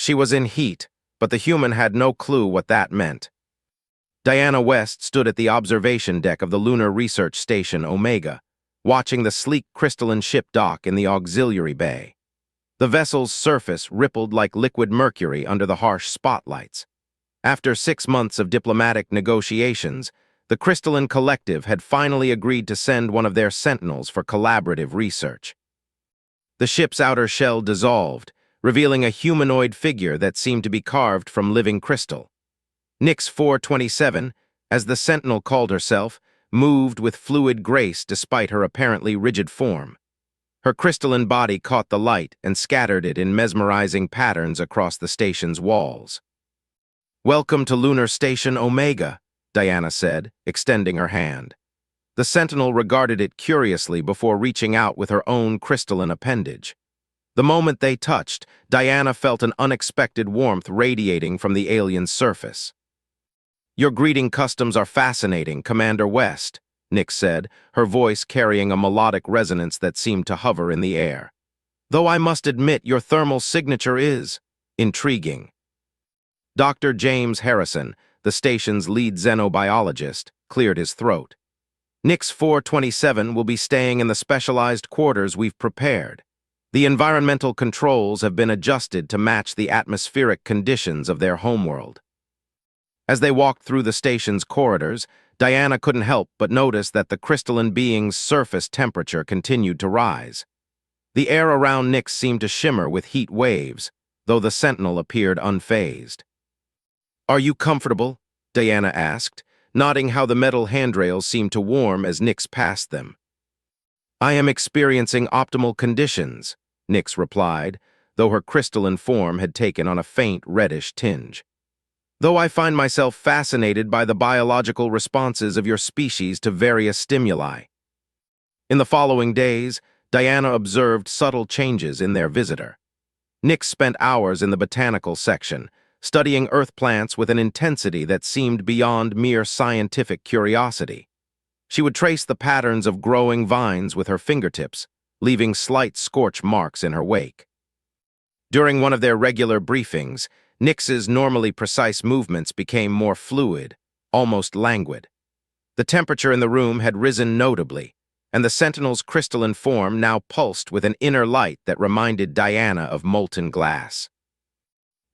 She was in heat, but the human had no clue what that meant. Diana West stood at the observation deck of the Lunar Research Station Omega, watching the sleek crystalline ship dock in the auxiliary bay. The vessel's surface rippled like liquid mercury under the harsh spotlights. After 6 months of diplomatic negotiations, the Crystalline Collective had finally agreed to send one of their sentinels for collaborative research. The ship's outer shell dissolved, revealing a humanoid figure that seemed to be carved from living crystal. Nyx 427, as the sentinel called herself, moved with fluid grace despite her apparently rigid form. Her crystalline body caught the light and scattered it in mesmerizing patterns across the station's walls. "Welcome to Lunar Station Omega," Diana said, extending her hand. The sentinel regarded it curiously before reaching out with her own crystalline appendage. The moment they touched, Diana felt an unexpected warmth radiating from the alien's surface. "Your greeting customs are fascinating, Commander West," Nyx said, her voice carrying a melodic resonance that seemed to hover in the air. "Though I must admit your thermal signature is intriguing." Dr. James Harrison, the station's lead xenobiologist, cleared his throat. "Nyx 427 will be staying in the specialized quarters we've prepared. The environmental controls have been adjusted to match the atmospheric conditions of their homeworld." As they walked through the station's corridors, Diana couldn't help but notice that the crystalline being's surface temperature continued to rise. The air around Nyx seemed to shimmer with heat waves, though the sentinel appeared unfazed. "Are you comfortable?" Diana asked, nodding how the metal handrails seemed to warm as Nyx passed them. "I am experiencing optimal conditions," Nyx replied, though her crystalline form had taken on a faint reddish tinge. "Though I find myself fascinated by the biological responses of your species to various stimuli." In the following days, Diana observed subtle changes in their visitor. Nyx spent hours in the botanical section, studying earth plants with an intensity that seemed beyond mere scientific curiosity. She would trace the patterns of growing vines with her fingertips, leaving slight scorch marks in her wake. During one of their regular briefings, Nyx's normally precise movements became more fluid, almost languid. The temperature in the room had risen notably, and the sentinel's crystalline form now pulsed with an inner light that reminded Diana of molten glass.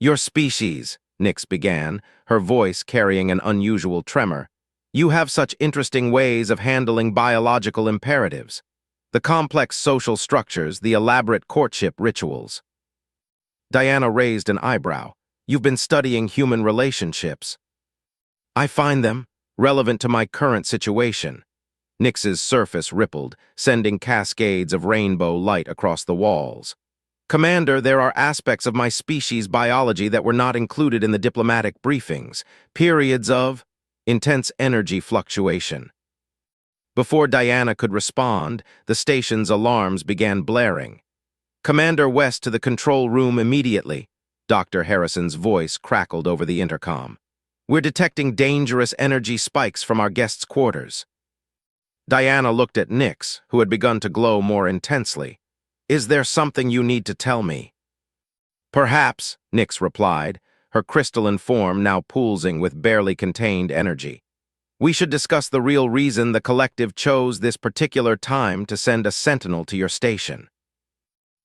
"Your species," Nyx began, her voice carrying an unusual tremor, "you have such interesting ways of handling biological imperatives. The complex social structures, the elaborate courtship rituals." Diana raised an eyebrow. "You've been studying human relationships." "I find them relevant to my current situation." Nyx's surface rippled, sending cascades of rainbow light across the walls. "Commander, there are aspects of my species' biology that were not included in the diplomatic briefings. Periods of intense energy fluctuation." Before Diana could respond, the station's alarms began blaring. "Commander West to the control room immediately," Dr. Harrison's voice crackled over the intercom. "We're detecting dangerous energy spikes from our guests' quarters." Diana looked at Nyx, who had begun to glow more intensely. "Is there something you need to tell me?" "Perhaps," Nyx replied, her crystalline form now pulsing with barely contained energy. "We should discuss the real reason the collective chose this particular time to send a sentinel to your station."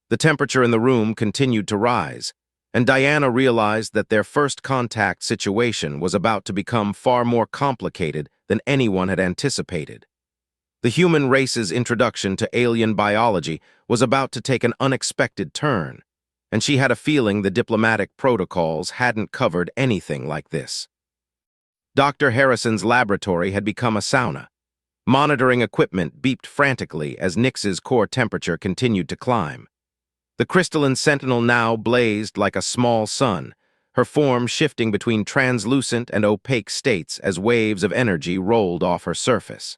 The temperature in the room continued to rise, and Diana realized that their first contact situation was about to become far more complicated than anyone had anticipated. The human race's introduction to alien biology was about to take an unexpected turn, and she had a feeling the diplomatic protocols hadn't covered anything like this. Dr. Harrison's laboratory had become a sauna. Monitoring equipment beeped frantically as Nyx's core temperature continued to climb. The crystalline sentinel now blazed like a small sun, her form shifting between translucent and opaque states as waves of energy rolled off her surface.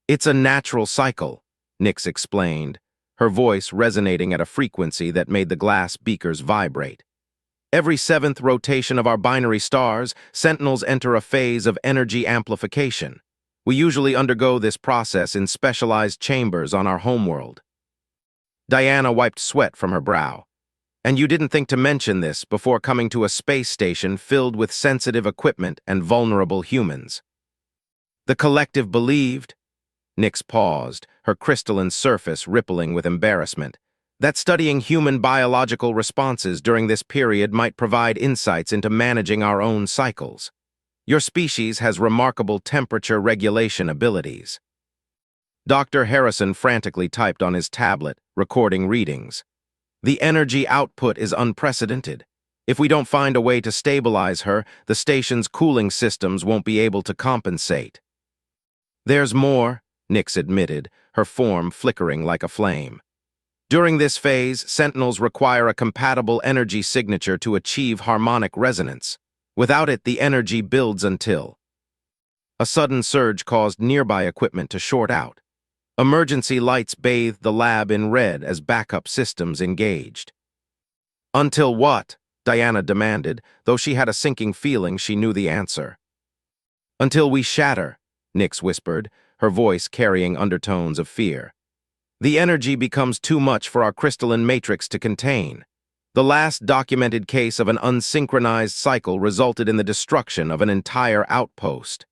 "It's a natural cycle," Nyx explained, her voice resonating at a frequency that made the glass beakers vibrate. "Every 7th rotation of our binary stars, sentinels enter a phase of energy amplification. We usually undergo this process in specialized chambers on our homeworld." Diana wiped sweat from her brow. And you didn't think to mention this before coming to a space station filled with sensitive equipment and vulnerable humans. The collective believed, Nyx paused, her crystalline surface rippling with embarrassment, that studying human biological responses during this period might provide insights into managing our own cycles. Your species has remarkable temperature regulation abilities. Dr. Harrison frantically typed on his tablet, recording readings. The energy output is unprecedented. If we don't find a way to stabilize her, the station's cooling systems won't be able to compensate. There's more, Nyx admitted, her form flickering like a flame. During this phase, Sentinels require a compatible energy signature to achieve harmonic resonance. Without it, the energy builds until a sudden surge caused nearby equipment to short out. Emergency lights bathed the lab in red as backup systems engaged. Until what? Diana demanded, though she had a sinking feeling she knew the answer. Until we shatter, Nyx whispered, her voice carrying undertones of fear. The energy becomes too much for our crystalline matrix to contain. The last documented case of an unsynchronized cycle resulted in the destruction of an entire outpost.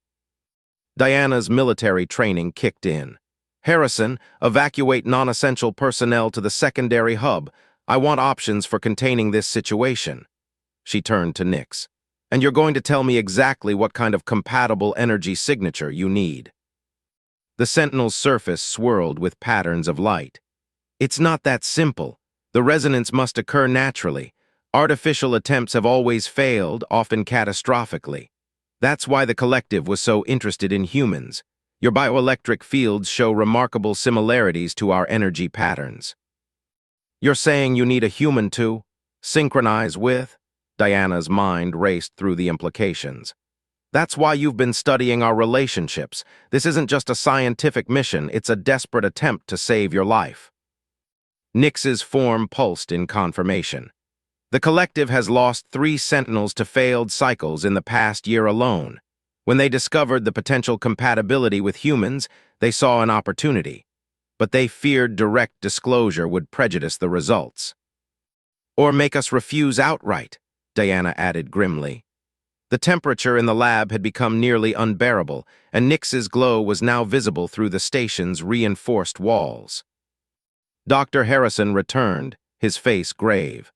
Diana's military training kicked in. Harrison, evacuate non-essential personnel to the secondary hub. I want options for containing this situation. She turned to Nyx. And you're going to tell me exactly what kind of compatible energy signature you need. The Sentinel's surface swirled with patterns of light. It's not that simple. The resonance must occur naturally. Artificial attempts have always failed, often catastrophically. That's why the collective was so interested in humans. Your bioelectric fields show remarkable similarities to our energy patterns. You're saying you need a human to synchronize with? Diana's mind raced through the implications. That's why you've been studying our relationships. This isn't just a scientific mission, it's a desperate attempt to save your life. Nyx's form pulsed in confirmation. The collective has lost 3 Sentinels to failed cycles in the past year alone. When they discovered the potential compatibility with humans, they saw an opportunity. But they feared direct disclosure would prejudice the results. Or make us refuse outright, Diana added grimly. The temperature in the lab had become nearly unbearable, and Nyx's glow was now visible through the station's reinforced walls. Dr. Harrison returned, his face grave.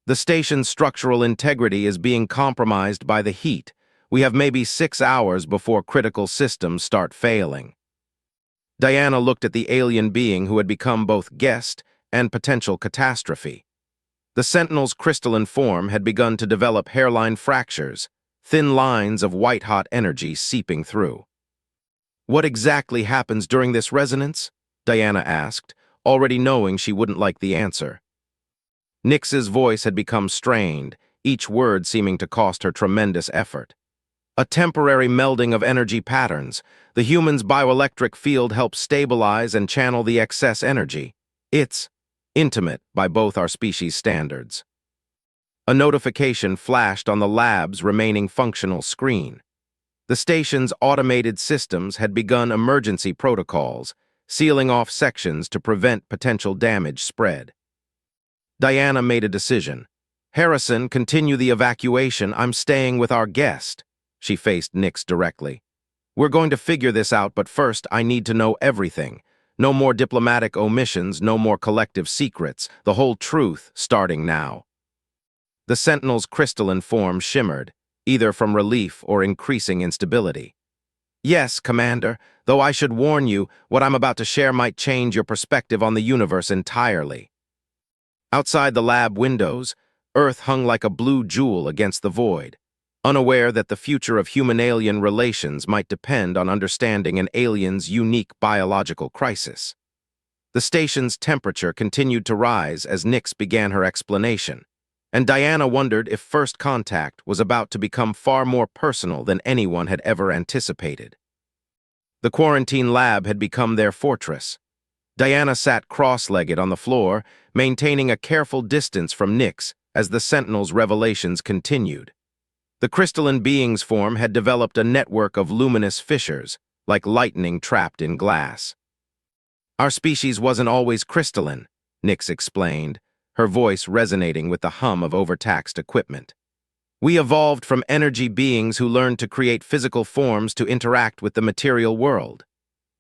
The station's structural integrity is being compromised by the heat. We have maybe 6 hours before critical systems start failing. Diana looked at the alien being who had become both guest and potential catastrophe. The Sentinel's crystalline form had begun to develop hairline fractures, thin lines of white-hot energy seeping through. What exactly happens during this resonance? Diana asked, already knowing she wouldn't like the answer. Nyx's voice had become strained, each word seeming to cost her tremendous effort. A temporary melding of energy patterns. The human's bioelectric field helps stabilize and channel the excess energy. It's intimate by both our species' standards. A notification flashed on the lab's remaining functional screen. The station's automated systems had begun emergency protocols, sealing off sections to prevent potential damage spread. Diana made a decision. Harrison, continue the evacuation. I'm staying with our guest. She faced Nyx directly. We're going to figure this out, but first I need to know everything. No more diplomatic omissions, no more collective secrets. The whole truth, starting now. The Sentinel's crystalline form shimmered, either from relief or increasing instability. Yes, Commander, though I should warn you, what I'm about to share might change your perspective on the universe entirely. Outside the lab windows, Earth hung like a blue jewel against the void, unaware that the future of human-alien relations might depend on understanding an alien's unique biological crisis. The station's temperature continued to rise as Nyx began her explanation, and Diana wondered if first contact was about to become far more personal than anyone had ever anticipated. The quarantine lab had become their fortress. Diana sat cross-legged on the floor, maintaining a careful distance from Nyx as the Sentinel's revelations continued. The crystalline being's form had developed a network of luminous fissures, like lightning trapped in glass. Our species wasn't always crystalline, Nyx explained. her voice resonating with the hum of overtaxed equipment. We evolved from energy beings who learned to create physical forms to interact with the material world.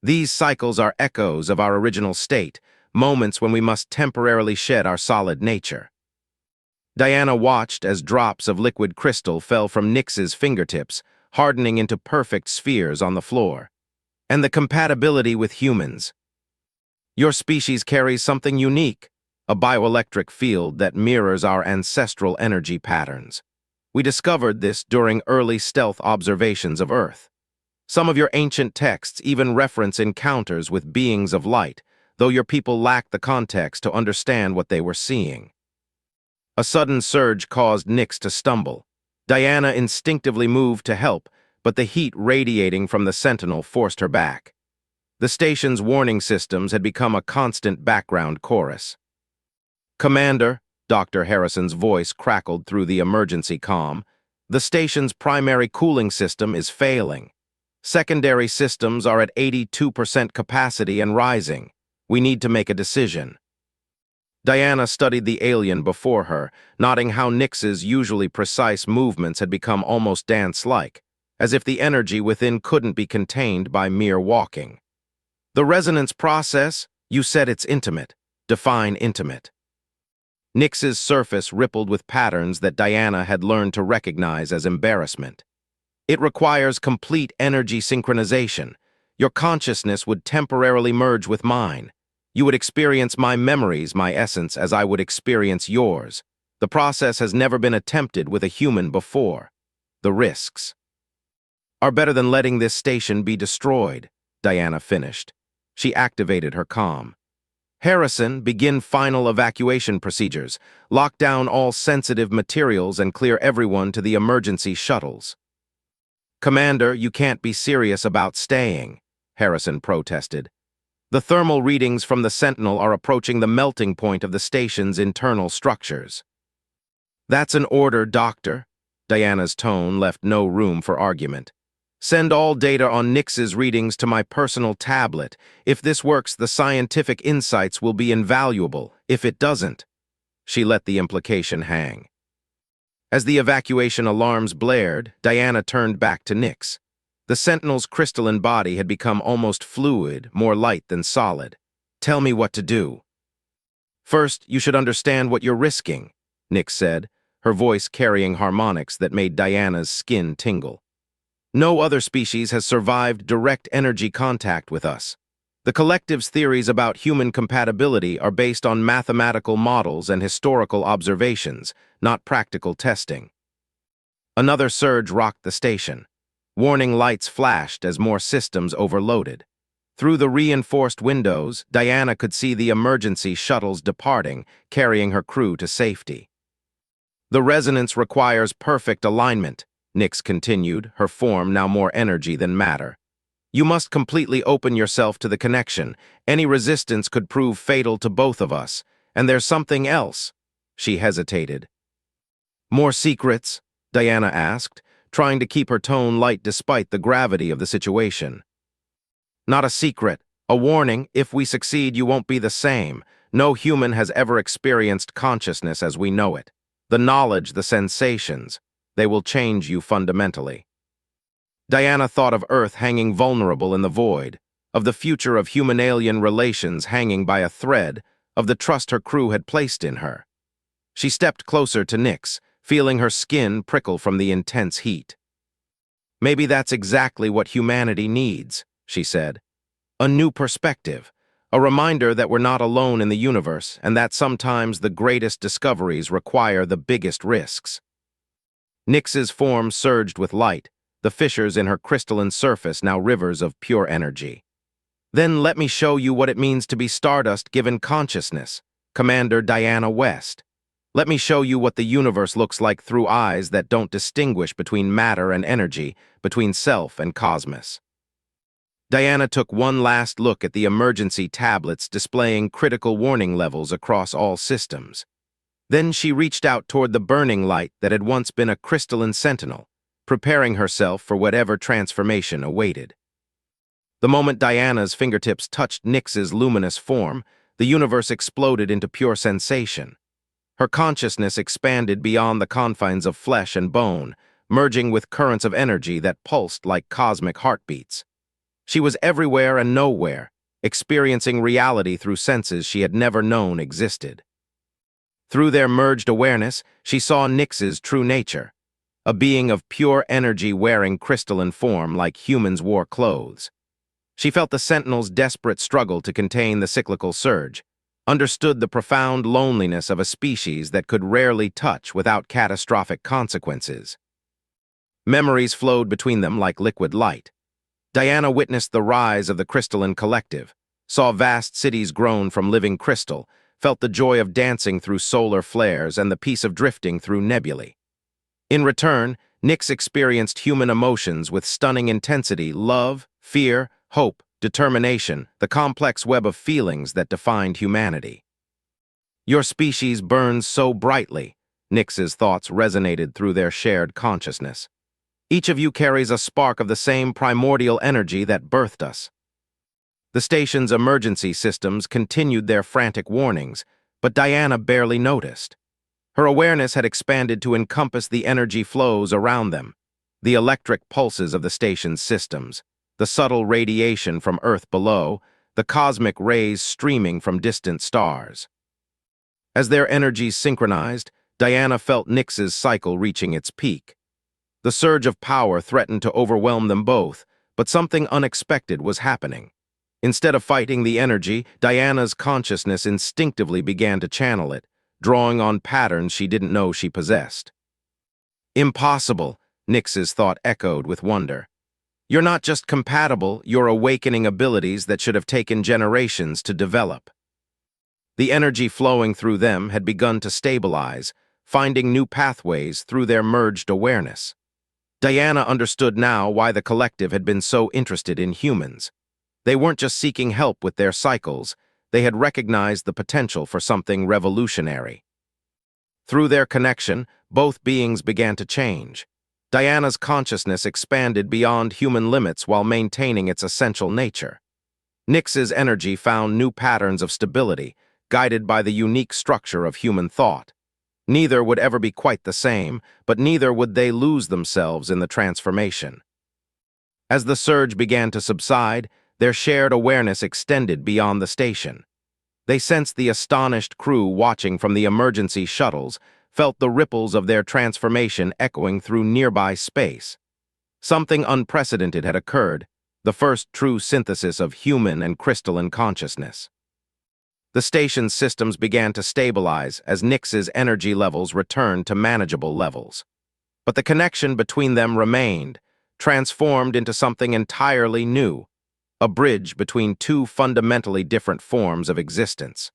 These cycles are echoes of our original state, moments when we must temporarily shed our solid nature. Diana watched as drops of liquid crystal fell from Nix's fingertips, hardening into perfect spheres on the floor. And the compatibility with humans. Your species carries something unique, a bioelectric field that mirrors our ancestral energy patterns. We discovered this during early stealth observations of Earth. Some of your ancient texts even reference encounters with beings of light, though your people lacked the context to understand what they were seeing. A sudden surge caused Nix to stumble. Diana instinctively moved to help, but the heat radiating from the Sentinel forced her back. The station's warning systems had become a constant background chorus. "Commander," Dr. Harrison's voice crackled through the emergency comm, "the station's primary cooling system is failing. Secondary systems are at 82% capacity and rising. We need to make a decision." Diana studied the alien before her, noting how Nix's usually precise movements had become almost dance-like, as if the energy within couldn't be contained by mere walking. "The resonance process, you said it's intimate. Define intimate." Nix's surface rippled with patterns that Diana had learned to recognize as embarrassment. "It requires complete energy synchronization. Your consciousness would temporarily merge with mine. You would experience my memories, my essence, as I would experience yours. The process has never been attempted with a human before. The risks are better than letting this station be destroyed," Diana finished. She activated her comm. "Harrison, begin final evacuation procedures. Lock down all sensitive materials and clear everyone to the emergency shuttles." "Commander, you can't be serious about staying," Harrison protested. "The thermal readings from the Sentinel are approaching the melting point of the station's internal structures." "That's an order, Doctor." Diana's tone left no room for argument. "Send all data on Nix's readings to my personal tablet. If this works, the scientific insights will be invaluable. If it doesn't..." She let the implication hang. As the evacuation alarms blared, Diana turned back to Nix. The Sentinel's crystalline body had become almost fluid, more light than solid. "Tell me what to do." "First, you should understand what you're risking," Nix said, her voice carrying harmonics that made Diana's skin tingle. "No other species has survived direct energy contact with us. The collective's theories about human compatibility are based on mathematical models and historical observations, not practical testing." Another surge rocked the station. Warning lights flashed as more systems overloaded. Through the reinforced windows, Diana could see the emergency shuttles departing, carrying her crew to safety. "The resonance requires perfect alignment," Nix continued, her form now more energy than matter. "You must completely open yourself to the connection. Any resistance could prove fatal to both of us. And there's something else." She hesitated. "More secrets?" Diana asked, trying to keep her tone light despite the gravity of the situation. "Not a secret. A warning. If we succeed, you won't be the same. No human has ever experienced consciousness as we know it. The knowledge, the sensations, they will change you fundamentally." Diana thought of Earth hanging vulnerable in the void, of the future of human-alien relations hanging by a thread, of the trust her crew had placed in her. She stepped closer to Nix, feeling her skin prickle from the intense heat. "Maybe that's exactly what humanity needs," she said. "A new perspective, a reminder that we're not alone in the universe and that sometimes the greatest discoveries require the biggest risks." Nix's form surged with light, the fissures in her crystalline surface now rivers of pure energy. "Then let me show you what it means to be Stardust given consciousness, Commander Diana West. Let me show you what the universe looks like through eyes that don't distinguish between matter and energy, between self and cosmos." Diana took one last look at the emergency tablets displaying critical warning levels across all systems. Then she reached out toward the burning light that had once been a crystalline sentinel, preparing herself for whatever transformation awaited. The moment Diana's fingertips touched Nix's luminous form, the universe exploded into pure sensation. Her consciousness expanded beyond the confines of flesh and bone, merging with currents of energy that pulsed like cosmic heartbeats. She was everywhere and nowhere, experiencing reality through senses she had never known existed. Through their merged awareness, she saw Nyx's true nature, a being of pure energy wearing crystalline form like humans wore clothes. She felt the Sentinel's desperate struggle to contain the cyclical surge, understood the profound loneliness of a species that could rarely touch without catastrophic consequences. Memories flowed between them like liquid light. Diana witnessed the rise of the crystalline collective, saw vast cities grown from living crystal, felt the joy of dancing through solar flares and the peace of drifting through nebulae. In return, Nyx experienced human emotions with stunning intensity: love, fear, hope, determination, the complex web of feelings that defined humanity. Your species burns so brightly, Nyx's thoughts resonated through their shared consciousness. Each of you carries a spark of the same primordial energy that birthed us. The station's emergency systems continued their frantic warnings, but Diana barely noticed. Her awareness had expanded to encompass the energy flows around them, the electric pulses of the station's systems, the subtle radiation from Earth below, the cosmic rays streaming from distant stars. As their energies synchronized, Diana felt Nyx's cycle reaching its peak. The surge of power threatened to overwhelm them both, but something unexpected was happening. Instead of fighting the energy, Diana's consciousness instinctively began to channel it, drawing on patterns she didn't know she possessed. Impossible, Nyx's thought echoed with wonder. You're not just compatible, you're awakening abilities that should have taken generations to develop. The energy flowing through them had begun to stabilize, finding new pathways through their merged awareness. Diana understood now why the collective had been so interested in humans. They weren't just seeking help with their cycles, they had recognized the potential for something revolutionary. Through their connection, both beings began to change. Diana's consciousness expanded beyond human limits while maintaining its essential nature. Nyx's energy found new patterns of stability, guided by the unique structure of human thought. Neither would ever be quite the same, but neither would they lose themselves in the transformation. As the surge began to subside, their shared awareness extended beyond the station. They sensed the astonished crew watching from the emergency shuttles, felt the ripples of their transformation echoing through nearby space. Something unprecedented had occurred, the first true synthesis of human and crystalline consciousness. The station's systems began to stabilize as Nyx's energy levels returned to manageable levels. But the connection between them remained, transformed into something entirely new, a bridge between two fundamentally different forms of existence.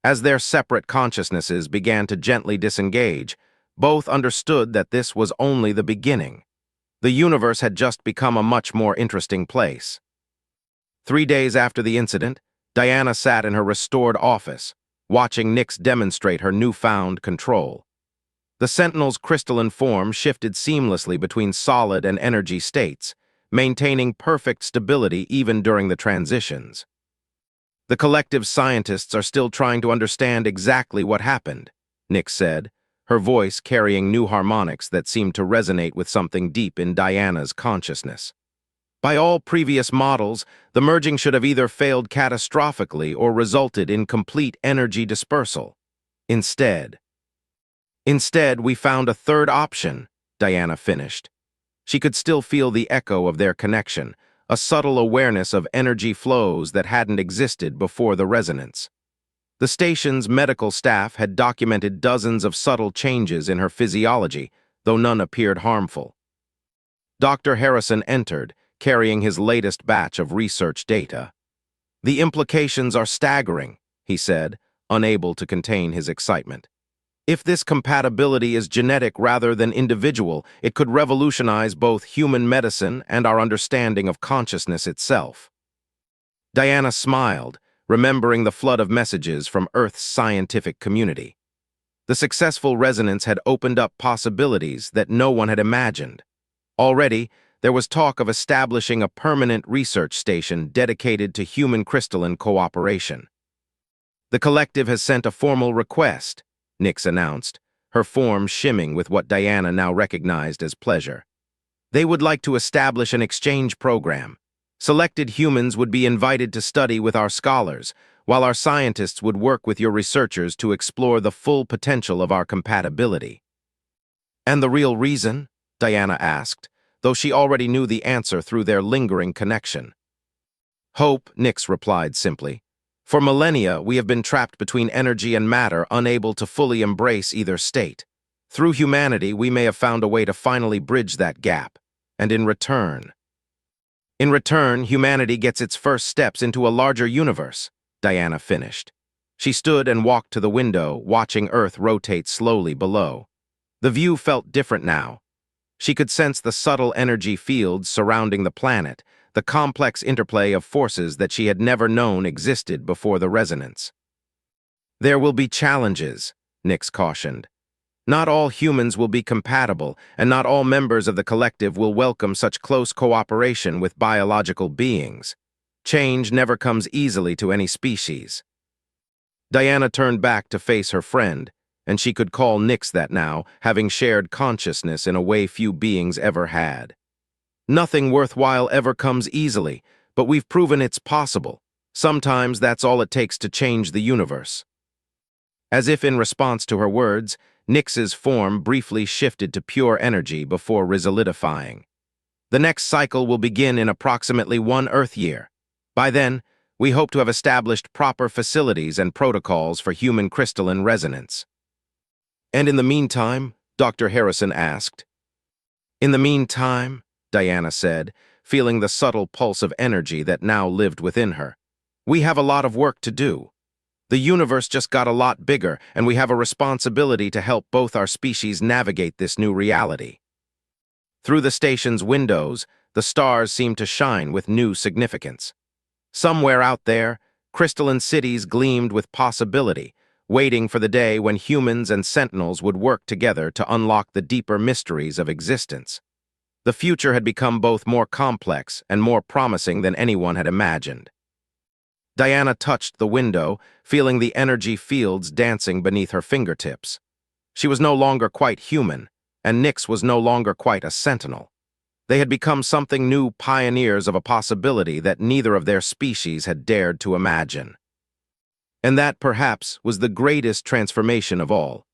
As their separate consciousnesses began to gently disengage, both understood that this was only the beginning. The universe had just become a much more interesting place. 3 days after the incident, Diana sat in her restored office, watching Nyx demonstrate her newfound control. The Sentinel's crystalline form shifted seamlessly between solid and energy states, maintaining perfect stability even during the transitions. The collective scientists are still trying to understand exactly what happened, Nyx said, her voice carrying new harmonics that seemed to resonate with something deep in Diana's consciousness. By all previous models, the merging should have either failed catastrophically or resulted in complete energy dispersal. Instead, we found a third option, Diana finished. She could still feel the echo of their connection, a subtle awareness of energy flows that hadn't existed before the resonance. The station's medical staff had documented dozens of subtle changes in her physiology, though none appeared harmful. Dr. Harrison entered, carrying his latest batch of research data. "The implications are staggering," he said, unable to contain his excitement. "If this compatibility is genetic rather than individual, it could revolutionize both human medicine and our understanding of consciousness itself." Diana smiled, remembering the flood of messages from Earth's scientific community. The successful resonance had opened up possibilities that no one had imagined. Already, there was talk of establishing a permanent research station dedicated to human crystalline cooperation. "The collective has sent a formal request," Nix announced, her form shimming with what Diana now recognized as pleasure. They would like to establish an exchange program. Selected humans would be invited to study with our scholars, while our scientists would work with your researchers to explore the full potential of our compatibility. And the real reason? Diana asked, though she already knew the answer through their lingering connection. Hope, Nix replied simply. For millennia, we have been trapped between energy and matter, unable to fully embrace either state. Through humanity, we may have found a way to finally bridge that gap. And in return, humanity gets its first steps into a larger universe, Diana finished. She stood and walked to the window, watching Earth rotate slowly below. The view felt different now. She could sense the subtle energy fields surrounding the planet, the complex interplay of forces that she had never known existed before the resonance. There will be challenges, Nix cautioned. Not all humans will be compatible, and not all members of the collective will welcome such close cooperation with biological beings. Change never comes easily to any species. Diana turned back to face her friend, and she could call Nix that now, having shared consciousness in a way few beings ever had. Nothing worthwhile ever comes easily, but we've proven it's possible. Sometimes that's all it takes to change the universe. As if in response to her words, Nix's form briefly shifted to pure energy before resolidifying. The next cycle will begin in approximately 1 Earth year. By then, we hope to have established proper facilities and protocols for human crystalline resonance. And in the meantime, Dr. Harrison asked. In the meantime, Diana said, feeling the subtle pulse of energy that now lived within her, we have a lot of work to do. The universe just got a lot bigger, and we have a responsibility to help both our species navigate this new reality. Through the station's windows, the stars seemed to shine with new significance. Somewhere out there, crystalline cities gleamed with possibility, waiting for the day when humans and sentinels would work together to unlock the deeper mysteries of existence. The future had become both more complex and more promising than anyone had imagined. Diana touched the window, feeling the energy fields dancing beneath her fingertips. She was no longer quite human, and Nix was no longer quite a sentinel. They had become something new, pioneers of a possibility that neither of their species had dared to imagine. And that, perhaps, was the greatest transformation of all.